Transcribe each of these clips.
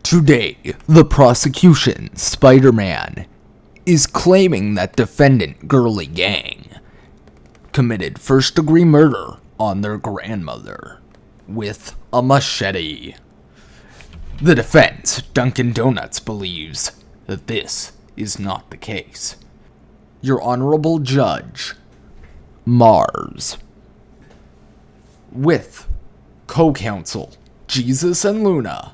Today, the prosecution, Spider-Man, is claiming that defendant Girly Gang committed first-degree murder on their grandmother with a machete. The defense, Dunkin' Donuts, believes that this is not the case. Your Honorable Judge, Mars, with co-counsel Jesus and Luna,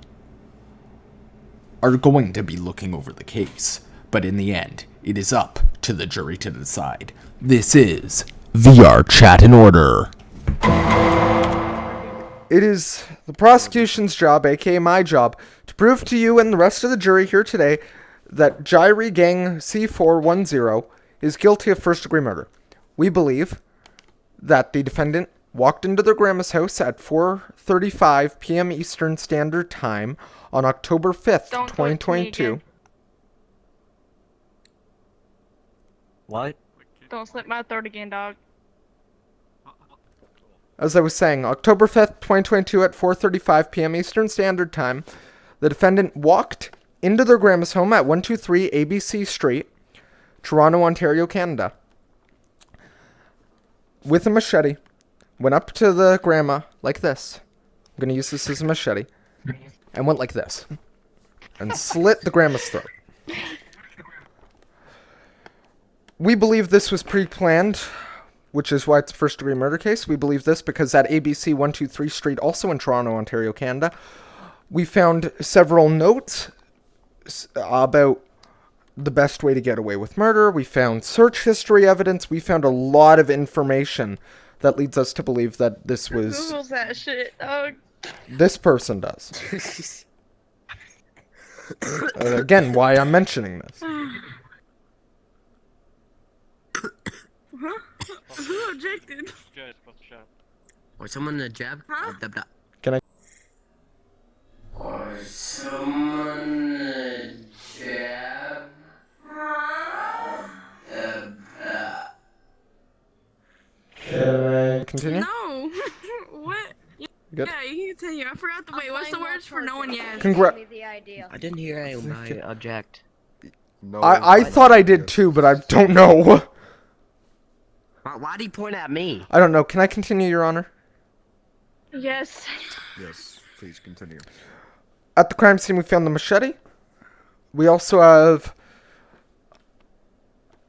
are going to be looking over the case, but in the end, it is up to the jury to decide. This is Vrchat in order. It is the prosecution's job, aka my job, to prove to you and the rest of the jury here today that Girly Gang C410 is guilty of first-degree murder. We believe that the defendant walked into their grandma's house at 4:35 p.m. Eastern Standard Time on October 5th, 2022. What? Don't slip my throat again, dog. As I was saying, October 5th, 2022 at 4:35 p.m. Eastern Standard Time, the defendant walked into their grandma's home at 123 ABC Street, Toronto, Ontario, Canada, with a machete, went up to the grandma like this. I'm going to use this as a machete. And went like this. And slit the grandma's throat. We believe this was pre-planned, which is why it's a first-degree murder case. We believe this because at ABC 123 Street, also in Toronto, Ontario, Canada, we found several notes about the best way to get away with murder. We found search history evidence. We found a lot of information that leads us to believe that this was... Google's that shit, dog. This person does. Again, why I'm mentioning this. Huh? Who objected? Or someone a jab? Huh? Can I... Or someone a jab? Can I continue? No. What? Good. Yeah, you can continue. I forgot the wait. What's the words for no one yet? I didn't hear anybody object. No, I thought I did too, but I don't know. Why'd he point at me? I don't know. Can I continue, Your Honor? Yes. Yes, please continue. At the crime scene, we found the machete. We also have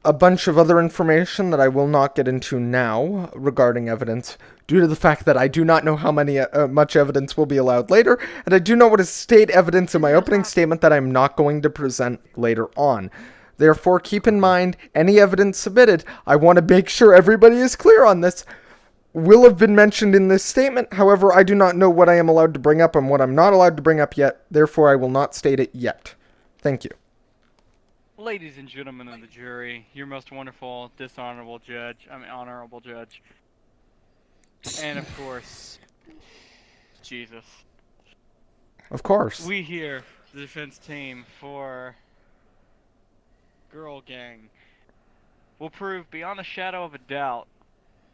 a bunch of other information that I will not get into now regarding evidence, due to the fact that I do not know how much evidence will be allowed later, and I do know what is state evidence in my opening statement that I'm not going to present later on. Therefore, keep in mind, any evidence submitted, I want to make sure everybody is clear on this, will have been mentioned in this statement. However, I do not know what I am allowed to bring up and what I'm not allowed to bring up yet. Therefore, I will not state it yet. Thank you. Ladies and gentlemen of the jury, your most wonderful, honorable judge, and of course, Jesus. Of course. We here, the defense team for Girl Gang, will prove beyond a shadow of a doubt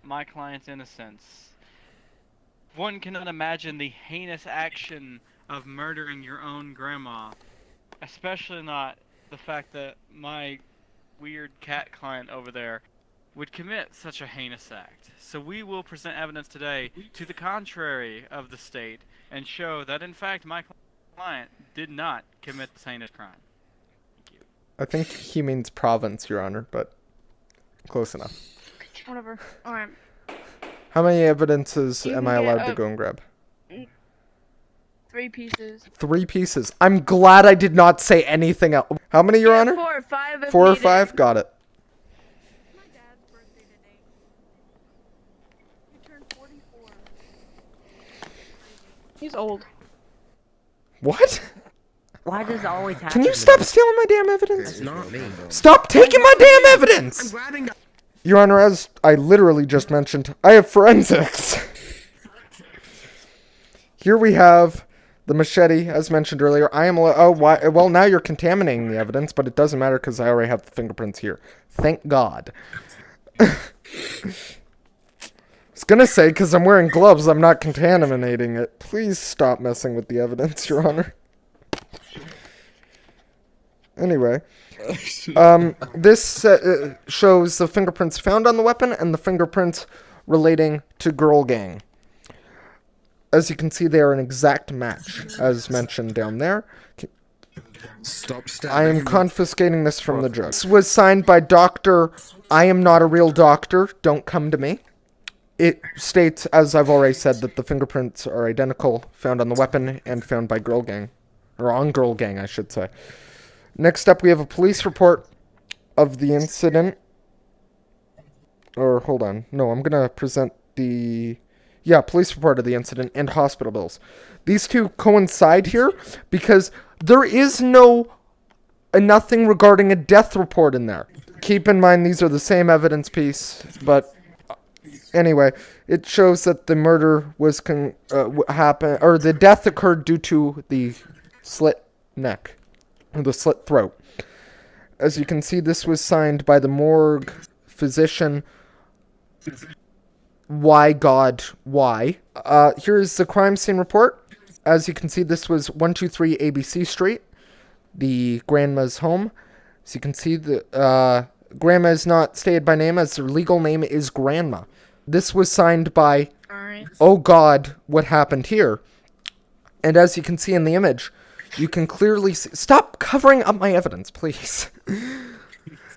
my client's innocence. One cannot imagine the heinous action of murdering your own grandma, especially not the fact that my weird cat client over there would commit such a heinous act. So we will present evidence today to the contrary of the state and show that in fact my client did not commit this heinous crime. Thank you. I think he means province, Your Honor, but close enough. Whatever. Alright. How many evidences You am can I get allowed to up. go and grab? 3 pieces. 3 pieces. I'm glad I did not say anything else. How many, Your Honor? 4 or 5 if 4 or needed. 5? Got it. My dad's birthday today. He turned 44. He's old. What? Why does it always happen? Can you stop stealing my damn evidence? It's not me. Stop taking my damn I'm evidence! grabbing the... Your Honor, as I literally just mentioned, I have forensics. Here we have the machete, as mentioned earlier. I am... Oh, why? Well, now you're contaminating the evidence, but it doesn't matter because I already have the fingerprints here. Thank God. was gonna say, because I'm wearing gloves, I'm not contaminating it. Please stop messing with the evidence, Your Honor. Anyway, this shows the fingerprints found on the weapon and the fingerprints relating to Girl Gang. As you can see, they are an exact match, as mentioned down there. Stop stabbing I am me. confiscating this from the judge. This was signed by Dr. I am not a real doctor, don't come to me. It states, as I've already said, that the fingerprints are identical, found on the weapon and found by Girl Gang. Or on Girl Gang, I should say. Next up, we have a police report of the incident. Or, hold on. No, I'm going to present the... Yeah, police report of the incident and hospital bills. These two coincide here because there is nothing regarding a death report in there. Keep in mind these are the same evidence piece, but anyway, it shows that the murder was the death occurred due to the slit neck, or the slit throat. As you can see, this was signed by the morgue physician. Why, God, why? Here's the crime scene report. As you can see, this was 123 ABC Street, the grandma's home. As you can see, the grandma is not stated by name, as her legal name is Grandma. This was signed by, oh God, what happened here? And as you can see in the image, you can clearly see... Stop covering up my evidence, please.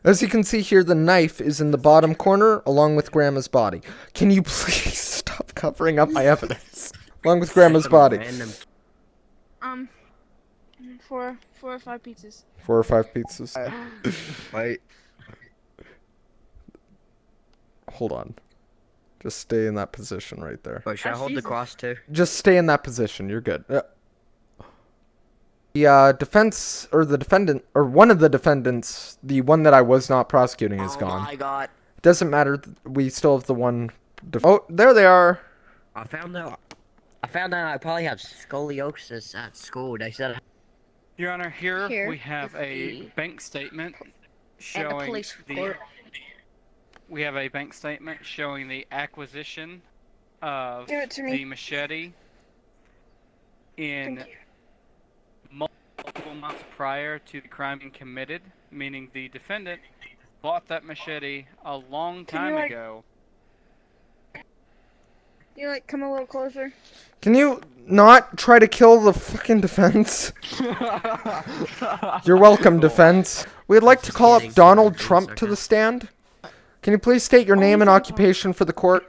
As you can see here, the knife is in the bottom corner, along with Grandma's body. Can you please stop covering up my evidence? Along with Grandma's body. Four or five pizzas. 4 or 5 pizzas. Wait. Hold on. Just stay in that position right there. Wait, should I hold the cross too? Just stay in that position. You're good. The defense, or the defendant, or one of the defendants, the one that I was not prosecuting, is gone. Oh my God! Doesn't matter. We still have the one. Oh, there they are. I found out I probably have scoliosis at school. They said. Your Honor, here Here we have is a the- bank statement And a showing police the. report. We have a bank statement showing the acquisition of Give it to me. the machete in Thank you. multiple months prior to the crime being committed, meaning the defendant bought that machete a long Can you, time like- ago. You come a little closer? Can you not try to kill the fucking defense? You're welcome, defense. We'd like to call up Donald Trump to the stand. Can you please state your name and occupation for the court?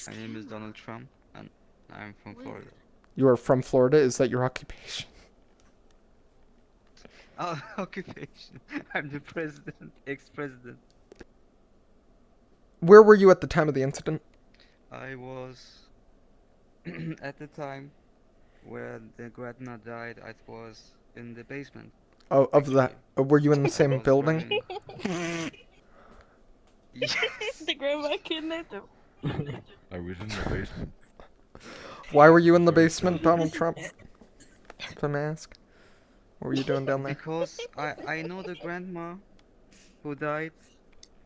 My name is Donald Trump, and I'm from Florida. You are from Florida. Is that your occupation? Oh, occupation. I'm the president, ex-president. Where were you at the time of the incident? I was at the time where the grandma died. I was in the basement. Oh, of that. Were you in the I same was building? running- Yes. The grandma kidnapped him. I was in the basement. Why were you in the basement, Donald Trump? If I may ask. What were you doing down there? Because I know the grandma who died.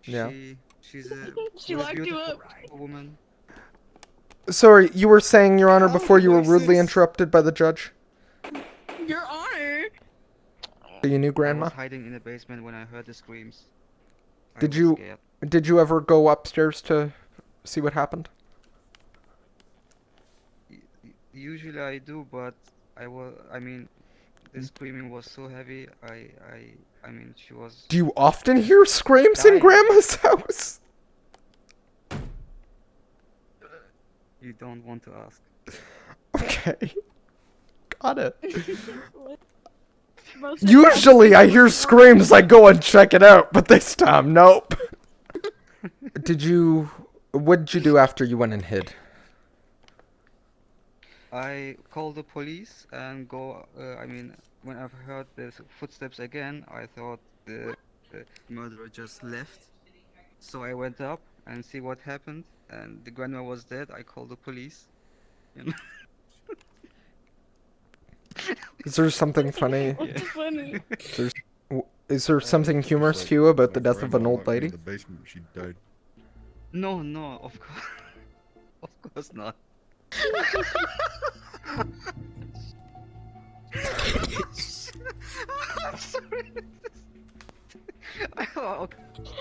Yeah. She's a She what a locked you beautiful up. woman. Sorry, you were saying, Your Honor, Oh, before you were what's rudely this? interrupted by the judge? Your Honor. So you knew I Grandma? was hiding in the basement when I heard the screams. I Did was you- scared. Did you ever go upstairs to see what happened? Usually I do, but I mean, the screaming was so heavy. I mean, she was. Do you often hear screams in Dying. Grandma's house? You don't want to ask. Okay. Got it. Most Usually I hear screams, I go and check it out, but this time, nope. What did you do after you went and hid? I called the police and I mean, when I've heard the footsteps again, I thought the murderer just left. So I went up and see what happened, and the grandma was dead. I called the police. You know? Is there something funny? Yeah. funny. Is there something humorous to you about the death of an old lady? In the basement, she died. No, of course, of course not.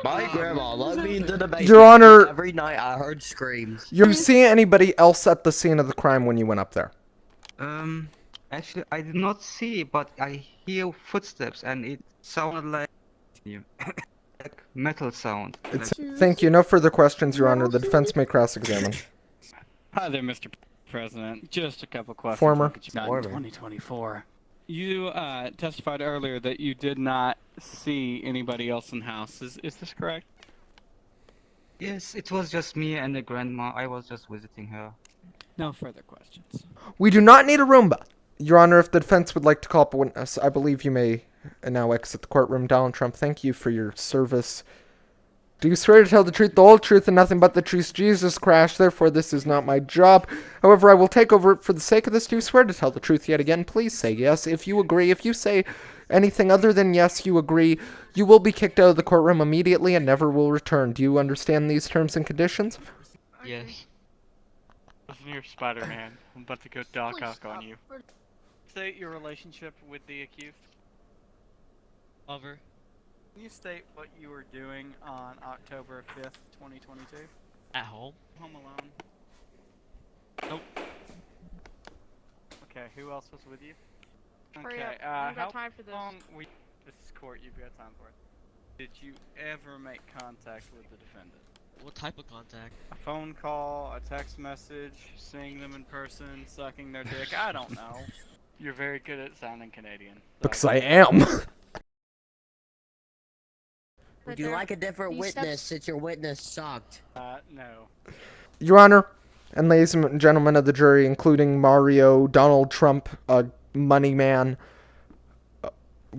My grandma let me into the basement. Your Honor- Every night I heard screams. You see anybody else at the scene of the crime when you went up there? Actually, I did not see, but I hear footsteps, and it sounded like like metal sound. It's, thank you. No further questions, Your Honor. The defense may cross-examine. Hi there, Mr. President. Just a couple questions. Former. What you got in 2024? You testified earlier that you did not see anybody else in the house. Is this correct? Yes, it was just me and the grandma. I was just visiting her. No further questions. We do not need a Roomba. Your Honor, if the defense would like to call up a witness, I believe you may now exit the courtroom. Donald Trump, thank you for your service. Do you swear to tell the truth, the whole truth, and nothing but the truth? Jesus Christ, therefore this is not my job. However, I will take over it for the sake of this. Do you swear to tell the truth yet again? Please say yes. If you agree, if you say anything other than yes, you agree, you will be kicked out of the courtroom immediately and never will return. Do you understand these terms and conditions? Yes. Listen here, Spider-Man. I'm about to go Doc Ock on you. State your relationship with the accused. Lover. Can you state what you were doing on October 5th, 2022? At home. Home alone? Nope. Okay, who else was with you? Hurry Okay, up. I don't how got time for this. long this is court, you've got time for it. Did you ever make contact with the defendant? What type of contact? A phone call, a text message, seeing them in person, sucking their dick, I don't know. You're very good at sounding Canadian. Because I am. Would you like a different These witness steps- since your witness sucked? No. Your Honor, and ladies and gentlemen of the jury, including Mario, Donald Trump, Money Man,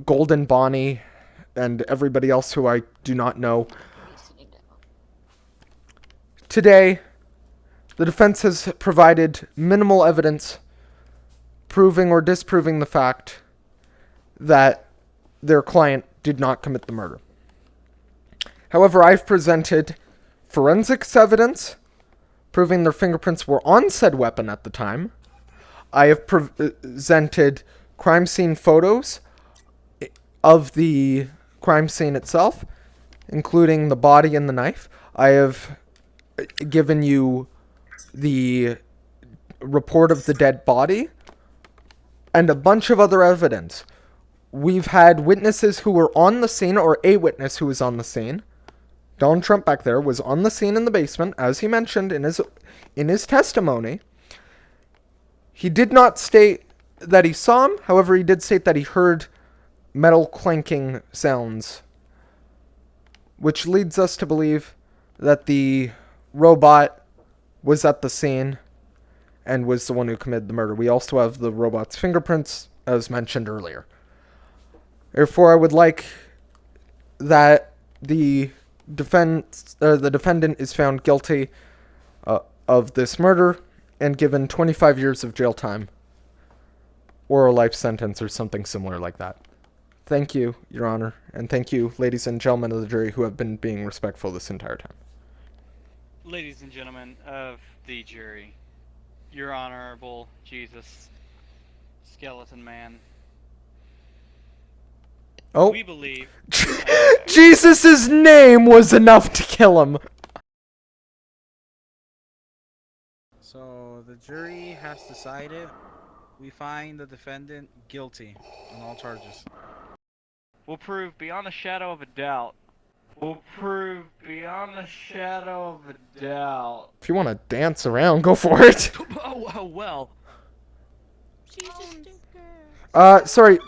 Golden Bonnie, and everybody else who I do not know. Today, the defense has provided minimal evidence proving or disproving the fact that their client did not commit the murder. However, I've presented forensics evidence proving their fingerprints were on said weapon at the time. I have presented crime scene photos of the crime scene itself, including the body and the knife. I have given you the report of the dead body and a bunch of other evidence. We've had witnesses who were on the scene, or a witness who was on the scene. Donald Trump back there was on the scene in the basement, as he mentioned in his testimony. He did not state that he saw him. However, he did state that he heard metal clanking sounds, which leads us to believe that the robot was at the scene and was the one who committed the murder. We also have the robot's fingerprints, as mentioned earlier. Therefore, I would like that the defendant is found guilty of this murder and given 25 years of jail time or a life sentence or something similar like that. Thank you, Your Honor, and thank you, ladies and gentlemen of the jury, who have been being respectful this entire time. Ladies and gentlemen of the jury, Your Honorable Jesus Skeleton Man, Oh, we believe Jesus' name was enough to kill him. So the jury has decided we find the defendant guilty on all charges. will prove beyond a shadow of a doubt. Will prove beyond a shadow of a doubt. If you want to dance around, go for it. Oh well. Jesus, Sorry,